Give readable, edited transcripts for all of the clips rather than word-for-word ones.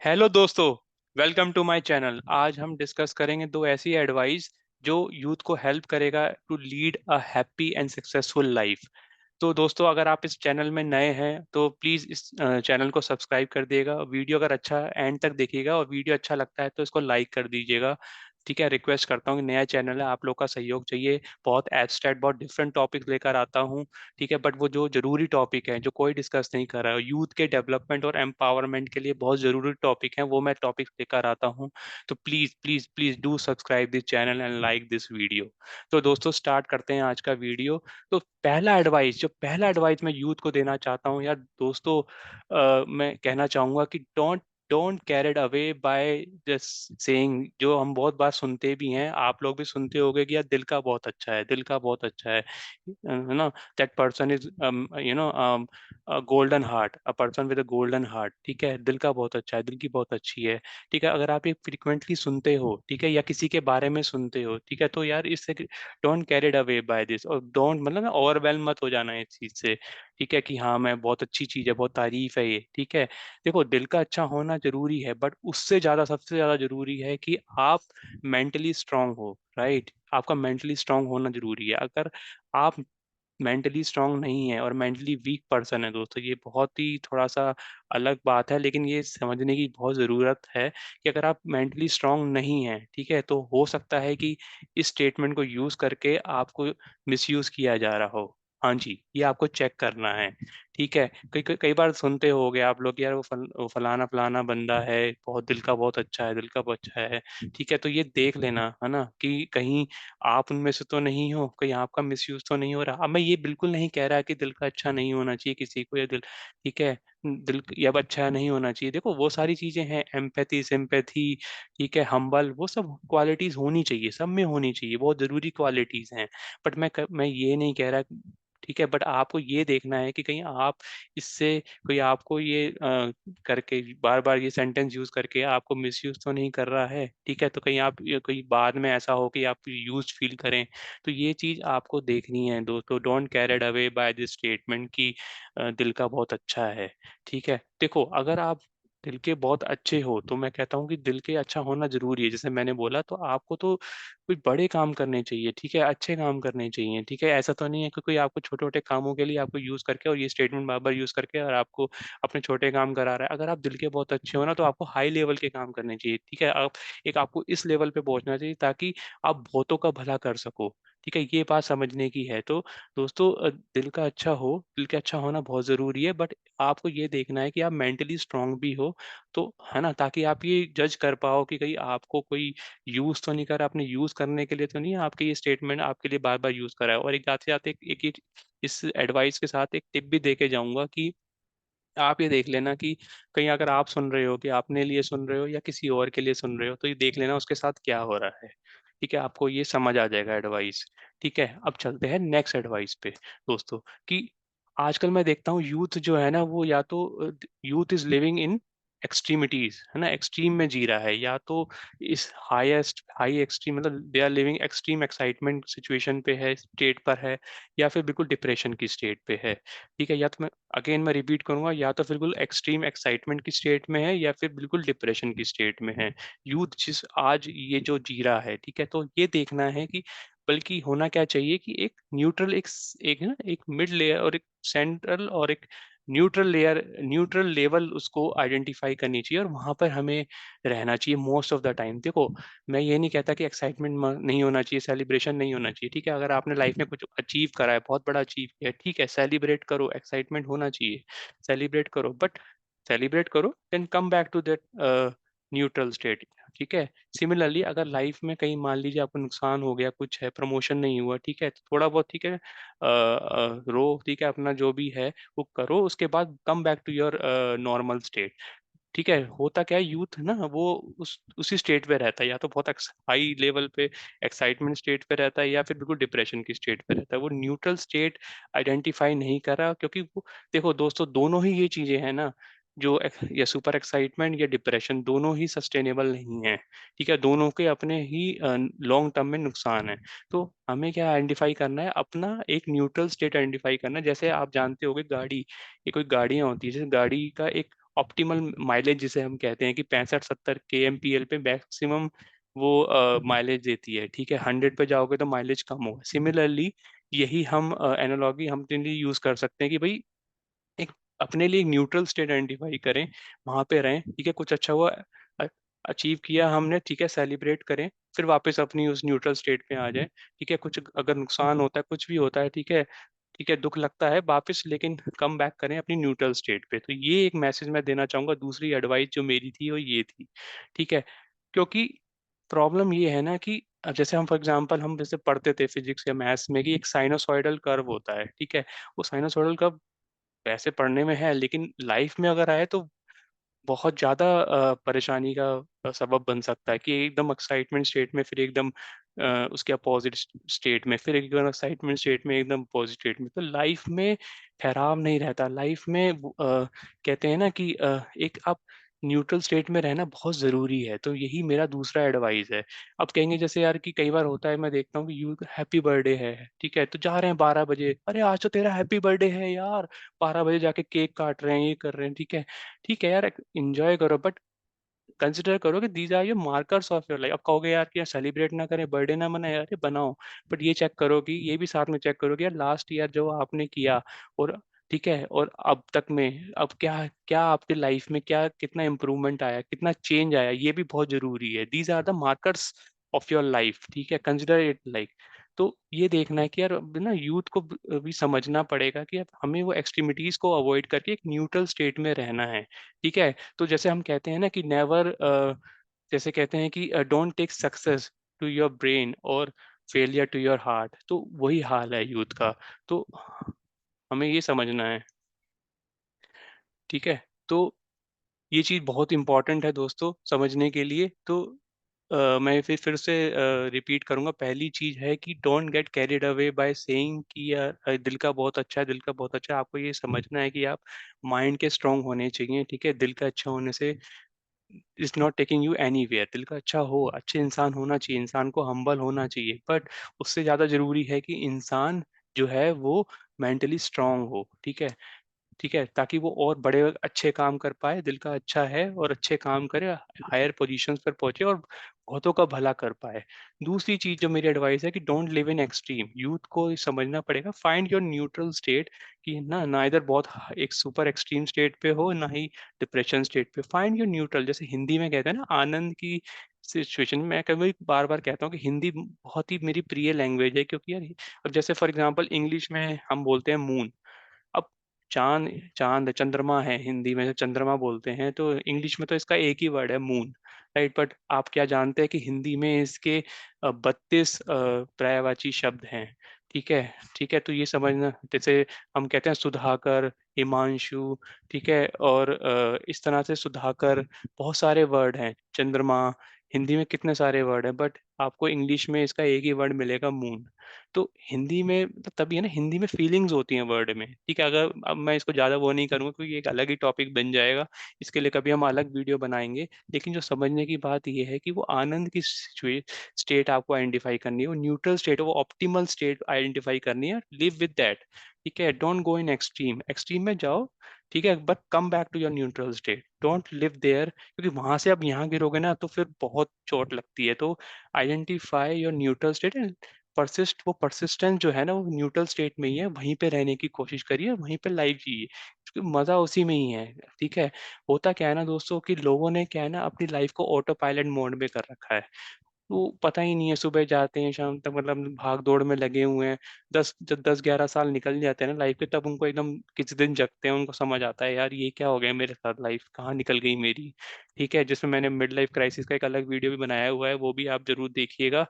Hello दोस्तों। Welcome to my channel. आज हम डिस्कस करेंगे दो ऐसी एडवाइस जो यूथ को हेल्प करेगा to lead a happy and successful life. तो दोस्तों, अगर आप इस चैनल में नए हैं तो प्लीज़ इस चैनल को सब्सक्राइब कर दिएगा। वीडियो अगर अच्छा एंड तक देखिएगा और वीडियो अच्छा लगता है तो इसको लाइक कर दीजिएगा। ठीक है, रिक्वेस्ट करता हूँ कि नया चैनल है, आप लोग का सहयोग चाहिए। बहुत एब्स्ट्रैक्ट, बहुत डिफरेंट टॉपिक लेकर आता हूँ। ठीक है, बट वो जो जरूरी टॉपिक है जो कोई डिस्कस नहीं कर रहा है, यूथ के डेवलपमेंट और एम्पावरमेंट के लिए बहुत जरूरी टॉपिक है, वो मैं टॉपिक लेकर आता हूँ। तो please please please do subscribe this channel and like this video. तो दोस्तों, स्टार्ट करते हैं आज का वीडियो। तो पहला एडवाइस मैं यूथ को देना चाहता हूँ यार दोस्तों, मैं कहना चाहूंगा कि don't don't carried away by just saying, जो हम बहुत बार सुनते भी हैं, आप लोग भी सुनते होंगे कि यार दिल का बहुत अच्छा है, दिल का बहुत अच्छा है ना। That person is golden heart, a person with a golden heart. ठीक है, दिल का बहुत अच्छा है, दिल की बहुत अच्छी है। ठीक है, अगर आप ये फ्रिक्वेंटली सुनते हो, ठीक है, या किसी के बारे में सुनते हो, ठीक है, तो यार इससे don't carried away by this, और डोंट मतलब ना ओवरवेलम मत हो जाना इस चीज से। ठीक है, कि हाँ मैं बहुत अच्छी चीज है, बहुत तारीफ है ये। ठीक है, देखो दिल का अच्छा होना जरूरी है, बट उससे ज्यादा, सबसे ज्यादा जरूरी है कि आप मेंटली स्ट्रांग हो। राइट, आपका मेंटली स्ट्रांग होना जरूरी है। अगर आप मेंटली स्ट्रांग नहीं है और मेंटली वीक पर्सन है दोस्तों, ये बहुत ही थोड़ा सा अलग बात है, लेकिन ये समझने की बहुत ज़रूरत है कि अगर आप मेंटली स्ट्रांग नहीं है, ठीक है, तो हो सकता है कि इस स्टेटमेंट को यूज़ करके आपको मिसयूज़ किया जा रहा हो। हाँ जी, ये आपको चेक करना है। ठीक है, कई कई कई बार सुनते होगे आप लोग, यार वो फलाना फलाना बंदा है, बहुत दिल का बहुत अच्छा है, दिल का बहुत अच्छा है। ठीक है, तो ये देख लेना है ना कि कहीं आप उनमें से तो नहीं हो, कहीं आपका मिसयूज तो नहीं हो रहा। अब मैं ये बिल्कुल नहीं कह रहा कि दिल का अच्छा नहीं होना चाहिए किसी को, या दिल, ठीक है, दिल या अच्छा नहीं होना चाहिए। देखो वो सारी चीजें हैं, एम्पैथी, सिंपैथी, ठीक है, हम्बल, वो सब क्वालिटीज होनी चाहिए, सब में होनी चाहिए, बहुत जरूरी क्वालिटीज हैं। बट मैं ये नहीं कह रहा, ठीक है, बट आपको ये देखना है कि कहीं आप इससे, कोई आपको ये करके बार बार ये सेंटेंस यूज करके आपको मिसयूज तो नहीं कर रहा है। ठीक है, तो कहीं आप कोई बाद में ऐसा हो कि आप यूज फील करें, तो ये चीज आपको देखनी है दोस्तों। Don't carried away by this statement कि दिल का बहुत अच्छा है। ठीक है, देखो अगर आप दिल के बहुत अच्छे हो तो मैं कहता हूँ कि दिल के अच्छा होना जरूरी है, जैसे मैंने बोला, तो आपको तो कोई बड़े काम करने चाहिए, ठीक है, अच्छे काम करने चाहिए। ठीक है, ऐसा तो नहीं है कि कोई आपको छोटे छोटे कामों के लिए आपको यूज करके और ये स्टेटमेंट बार बार यूज करके और आपको अपने छोटे काम करा रहा है। अगर आप दिल के बहुत अच्छे हो ना, तो आपको हाई लेवल के काम करने चाहिए। ठीक है, आप एक, आपको इस लेवल पे पहुंचना चाहिए ताकि आप बहुतों का भला कर सको। ठीक है, ये बात समझने की है। तो दोस्तों, दिल का अच्छा हो, दिल का अच्छा होना बहुत जरूरी है, बट आपको ये देखना है कि आप मेंटली स्ट्रांग भी हो, तो है ना, ताकि आप ये जज कर पाओ कि कहीं आपको कोई यूज तो नहीं करा, आपने यूज करने के लिए तो नहीं आपके ये स्टेटमेंट आपके लिए बार बार यूज करा है। और एक साथ साथ इस एडवाइस के साथ एक टिप भी दे के जाऊंगा कि आप ये देख लेना कि कहीं अगर आप सुन रहे हो, कि अपने लिए सुन रहे हो या किसी और के लिए सुन रहे हो, तो ये देख लेना उसके साथ क्या हो रहा है। ठीक है, आपको ये समझ आ जाएगा एडवाइस। ठीक है, अब चलते हैं नेक्स्ट एडवाइस पे दोस्तों, कि आजकल मैं देखता हूँ यूथ जो है ना, वो या तो youth is living in extremities, है ना, एक्सट्रीम में जी रहा है, या तो इस हाई एक्सट्रीम, मतलब they are living extreme excitement situation पे है, स्टेट पर है, या फिर बिल्कुल डिप्रेशन की स्टेट पे है। ठीक है, या तो मैं रिपीट करूंगा, या तो बिल्कुल एक्सट्रीम एक्साइटमेंट की स्टेट में है, या फिर बिल्कुल डिप्रेशन की स्टेट में है। यूथ जिस आज ये जो जी रहा है, ठीक है, तो ये देखना है कि बल्कि होना क्या चाहिए कि एक न्यूट्रल, एक है ना, एक मिड लेयर और एक सेंट्रल और एक न्यूट्रल लेयर, न्यूट्रल लेवल उसको आइडेंटिफाई करनी चाहिए, और वहां पर हमें रहना चाहिए मोस्ट ऑफ द टाइम। देखो, मैं ये नहीं कहता कि एक्साइटमेंट नहीं होना चाहिए, सेलिब्रेशन नहीं होना चाहिए। ठीक है, अगर आपने लाइफ में कुछ अचीव करा है, बहुत बड़ा अचीव किया है, ठीक है, सेलिब्रेट करो, एक्साइटमेंट होना चाहिए, सेलिब्रेट करो, बट सेलिब्रेट करो then come back to that neutral state. ठीक है, सिमिलरली अगर लाइफ में कहीं मान लीजिए आपको नुकसान हो गया, कुछ है, प्रमोशन नहीं हुआ, ठीक है, तो थोड़ा बहुत, ठीक है, रो, ठीक है, अपना जो भी है वो करो, उसके बाद come back to your normal state. ठीक है, होता क्या है, यूथ ना वो उसी स्टेट पे रहता है, या तो बहुत हाई लेवल पे एक्साइटमेंट स्टेट पे रहता है, या फिर बिल्कुल डिप्रेशन की स्टेट पे रहता है। वो न्यूट्रल स्टेट आइडेंटिफाई नहीं कर रहा, क्योंकि वो, देखो दोस्तों, दोनों ही ये चीजें हैं ना, जो या सुपर एक्साइटमेंट या डिप्रेशन, दोनों ही सस्टेनेबल नहीं है। ठीक है, दोनों के अपने ही लॉन्ग टर्म में नुकसान है। तो हमें क्या आइडेंटिफाई करना है, अपना एक न्यूट्रल स्टेट आइडेंटिफाई करना है। जैसे आप जानते होंगे गाड़ी, ये कोई गाड़ियां होती है, जैसे गाड़ी का एक ऑप्टिमल माइलेज जिसे हम कहते हैं कि 65-70 kmpl पे मैक्सिमम वो माइलेज देती है, ठीक है। 100 पे जाओगे तो माइलेज कम होगा। सिमिलरली यही हम एनालॉगी हम अपने लिए यूज कर सकते हैं कि भाई एक अपने लिए एक न्यूट्रल स्टेट आइडेंटिफाई करें, वहां पे रहें, ठीक है। कुछ अच्छा हुआ, अचीव किया हमने, ठीक है, सेलिब्रेट करें, फिर वापस अपनी उस न्यूट्रल स्टेट पे आ जाए, ठीक है। कुछ अगर नुकसान होता है, कुछ भी होता है, ठीक है, ठीक है, दुख लगता है वापस, लेकिन कम बैक करें अपनी न्यूट्रल स्टेट पे। तो ये एक मैसेज मैं देना चाहूंगा। दूसरी एडवाइस जो मेरी थी वो ये थी, ठीक है। क्योंकि प्रॉब्लम ये है ना कि जैसे हम फॉर एग्जांपल हम जैसे पढ़ते थे फिजिक्स या मैथ्स में कि एक साइनोसॉइडल कर्व होता है, ठीक है। वो साइनोसॉइडल कर्व वैसे पढ़ने में है, लेकिन लाइफ में अगर आए तो बहुत ज्यादा परेशानी का सबब बन सकता है कि एकदम एक्साइटमेंट स्टेट में, फिर एकदम उसके अपोजिट स्टेट में, फिर एकदम एक्साइटमेंट स्टेट में, एकदम अपोजिट स्टेट में। तो लाइफ में ठहराव नहीं रहता। लाइफ में कहते हैं ना कि एक आप न्यूट्रल स्टेट में रहना बहुत जरूरी है। तो यही मेरा दूसरा एडवाइस है। अब कहेंगे जैसे यार कि कई बार होता है, मैं देखता हूँ कि यू हैप्पी बर्थडे है, ठीक है, तो जा रहे हैं 12 बजे, अरे आज तो तेरा हैप्पी बर्थडे है यार, 12 बजे जाके केक काट रहे हैं, ये कर रहे हैं, ठीक है। ठीक है यार, एंजॉय करो, बट कंसिडर करो कि these are your markers of your life. अब कहोगे यार कि यार सेलिब्रेट ना करें, बर्थडे ना मनाए, अरे बनाओ, बट ये चेक करो कि ये भी साथ में चेक करो कि यार लास्ट ईयर जो आपने किया, और ठीक है, और अब तक में अब क्या क्या आपके लाइफ में क्या कितना इम्प्रूवमेंट आया, कितना चेंज आया, ये भी बहुत जरूरी है। These are the markers of your life, ठीक है, कंसिडर इट लाइक। तो ये देखना है कि यार अब ना यूथ को भी समझना पड़ेगा कि अब हमें वो एक्सट्रीमिटीज को अवॉइड करके एक न्यूट्रल स्टेट में रहना है, ठीक है। तो जैसे हम कहते हैं ना कि नेवर, जैसे कहते हैं कि don't take success to your brain और फेलियर टू योर हार्ट। तो वही हाल है यूथ का। तो हमें ये समझना है, ठीक है। तो ये चीज़ बहुत इंपॉर्टेंट है दोस्तों समझने के लिए। तो मैं फिर से रिपीट करूंगा। पहली चीज है कि don't get carried away by saying कि यार दिल का बहुत अच्छा है, दिल का बहुत अच्छा है। आपको ये समझना है कि आप माइंड के स्ट्रांग होने चाहिए, ठीक है। दिल का अच्छा होने से is not taking you anywhere. दिल का अच्छा हो, अच्छे इंसान होना चाहिए, इंसान को हम्बल होना चाहिए, बट उससे ज्यादा जरूरी है कि इंसान जो है वो मेंटली स्ट्रांग हो, ठीक है, ठीक है, ताकि वो और बड़े अच्छे काम कर पाए। दिल का अच्छा है और अच्छे काम करे, हायर पोजीशंस पर पहुंचे और बहुतों का भला कर पाए। दूसरी चीज जो मेरी एडवाइस है कि don't live in extreme. Youth को ये समझना पड़ेगा, फाइंड योर न्यूट्रल स्टेट, कि ना ना इधर बहुत एक सुपर एक्सट्रीम स्टेट पे हो, ना ही डिप्रेशन स्टेट पे। फाइंड योर न्यूट्रल, जैसे हिंदी में कहते हैं ना आनंद की सिचुएशन। मैं कभी बार बार कहता हूँ कि हिंदी बहुत ही मेरी प्रिय लैंग्वेज है, क्योंकि यार अब जैसे फॉर एग्जांपल इंग्लिश में हम बोलते हैं मून। अब चांद, चांद चंद्रमा है, हिंदी में चंद्रमा बोलते हैं, तो इंग्लिश में तो इसका एक ही वर्ड है मून, राइट। बट आप क्या जानते हैं कि हिंदी में इसके 32 पर्यायवाची शब्द हैं, ठीक है, ठीक है। तो ये समझना, जैसे हम कहते हैं सुधाकर, हिमांशु, ठीक है, और इस तरह से सुधाकर, बहुत सारे वर्ड हैं। चंद्रमा, हिंदी में कितने सारे वर्ड हैं, बट आपको इंग्लिश में इसका एक ही वर्ड मिलेगा मून। तो हिंदी में मतलब तभी है ना, हिंदी में फीलिंग्स होती हैं वर्ड में, ठीक है। अगर अब मैं इसको ज्यादा वो नहीं करूंगा क्योंकि एक अलग ही टॉपिक बन जाएगा, इसके लिए कभी हम अलग वीडियो बनाएंगे। लेकिन जो समझने की बात ये है कि वो आनंद की स्टेट आपको आइडेंटिफाई करनी है, वो न्यूट्रल स्टेट, वो ऑप्टिमल स्टेट आइडेंटिफाई करनी है, लिव विद दैट, ठीक है। Don't go in extreme, extreme में जाओ, ठीक है, but come back to your neutral state, don't live there, क्योंकि वहां से आप यहाँ गिरोगे ना तो फिर बहुत चोट लगती है। तो identify your neutral state and persist, वो परसिस्टेंस जो है ना वो न्यूट्रल स्टेट में ही है, वहीं पे रहने की कोशिश करिए, वहीं पे लाइफ जिए, क्योंकि मजा उसी में ही है, ठीक है। होता क्या है ना दोस्तों कि लोगों ने क्या है ना अपनी लाइफ को ऑटो पायलट मोड में कर रखा है। वो पता ही नहीं है, सुबह जाते हैं शाम तक मतलब भाग दौड़ में लगे हुए हैं। जब 10-11 साल निकल जाते हैं ना लाइफ के, तब उनको एकदम किसी दिन जगते हैं, उनको समझ आता है यार ये क्या हो गया मेरे साथ, लाइफ कहाँ निकल गई मेरी, ठीक है। जिसमें मैंने मिड लाइफ क्राइसिस का एक अलग वीडियो भी बनाया हुआ है, वो भी आप जरूर देखिएगा।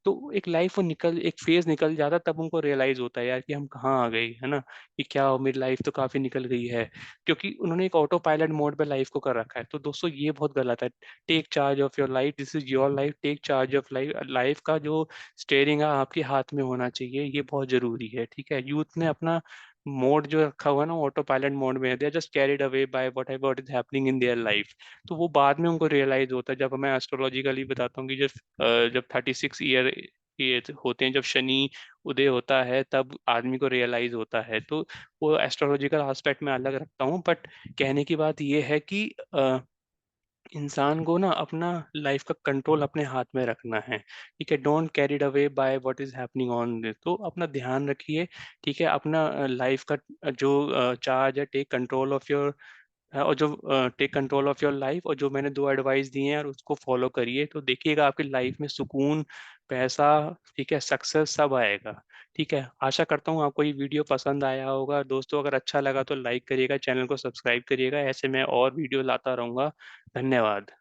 तो एक लाइफ वो निकल, एक फेज निकल जाता, तब उनको रियलाइज होता है यार कि हम कहाँ आ गए, है ना, कि क्या हो, मेरी लाइफ तो काफी निकल गई है, क्योंकि उन्होंने एक ऑटो पायलट मोड पे लाइफ को कर रखा है। तो दोस्तों ये बहुत गलत है। Take charge of your life, this is your life, take charge of life. Life का जो स्टेयरिंग है आपके हाथ में होना चाहिए, ये बहुत जरूरी है, ठीक है। यूथ ने अपना मोड जो रखा हुआ है ना ऑटो पायलट मोड में, they are just carried away by what is happening in their life. तो वो बाद में उनको रियलाइज होता है, जब मैं एस्ट्रोलॉजिकली बताता हूँ कि जब 36 ईयर ये होते हैं, जब शनि उदय होता है तब आदमी को रियलाइज़ होता है। तो वो एस्ट्रोलॉजिकल एस्पेक्ट मैं अलग रखता हूँ, बट कहने की बात ये है कि इंसान को ना अपना लाइफ का कंट्रोल अपने हाथ में रखना है, ठीक है? Don't carried away by what is happening on this. तो अपना ध्यान रखिए, ठीक है? अपना लाइफ का जो चार्ज है, टेक कंट्रोल ऑफ योर और जो take control of your life, और जो मैंने 2 एडवाइस दिए हैं और उसको फ़ॉलो करिए, तो देखिएगा आपकी लाइफ में सुकून, पैसा, ठीक है, सक्सेस सब आएगा, ठीक है? आशा करता हूँ आपको ये वीडियो पसंद आया होगा। दोस्तों, अगर अच्छा लगा तो लाइक करिएगा, चैनल को सब्सक्राइब करिएगा, ऐसे मैं और वीडियो लाता रहूँगा। धन्यवाद।